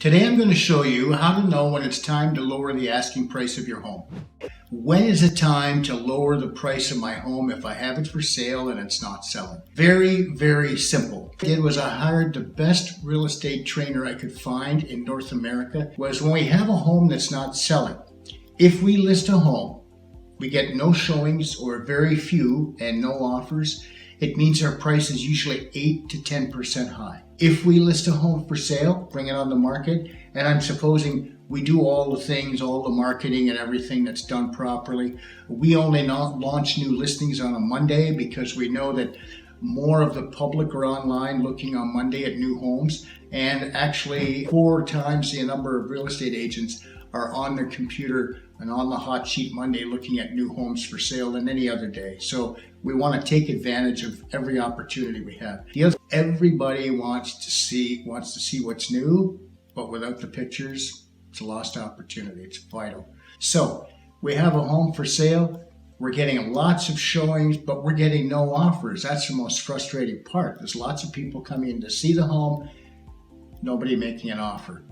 Today I'm going to show you how to know when it's time to lower the asking price of your home. When is it time to lower the price of my home if I have it for sale and it's not selling? Very, very simple. What I did was I hired the best real estate trainer I could find in North America. Was when we have a home that's not selling, if we list a home, we get no showings or very few and no offers, it means our price is usually 8 to 10% high. If we list a home for sale, bring it on the market, and I'm supposing we do all the things, all the marketing and everything that's done properly. We only not launch new listings on a Monday because we know that more of the public are online looking on Monday at new homes, and actually 4 times the number of real estate agents are on their computer and on the hot sheet Monday looking at new homes for sale than any other day. So we want to take advantage of every opportunity we have. Everybody wants to see what's new, but without the pictures, it's a lost opportunity. It's vital. So we have a home for sale. We're getting lots of showings, but we're getting no offers. That's the most frustrating part. There's lots of people coming in to see the home, nobody making an offer.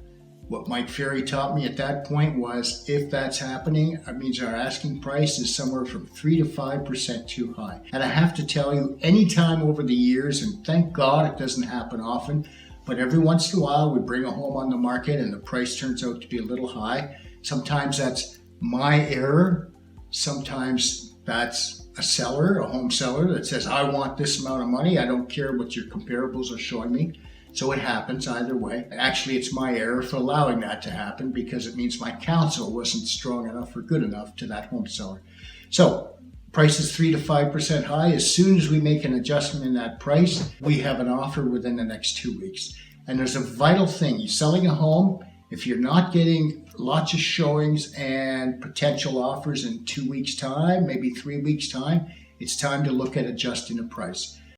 What Mike Ferry taught me at that point was if that's happening, it means our asking price is somewhere from 3 to 5% too high. And I have to tell you, anytime over the years, and thank God it doesn't happen often, but every once in a while we bring a home on the market and the price turns out to be a little high. Sometimes that's my error. Sometimes that's a home seller that says, I want this amount of money. I don't care what your comparables are showing me. So it happens either way. Actually, it's my error for allowing that to happen because it means my counsel wasn't strong enough or good enough to that home seller. So price is 3 to 5% high. As soon as we make an adjustment in that price, we have an offer within the next 2 weeks. And there's a vital thing. You're selling a home. If you're not getting lots of showings and potential offers in 2 weeks' time, maybe 3 weeks' time, it's time to look at adjusting the price.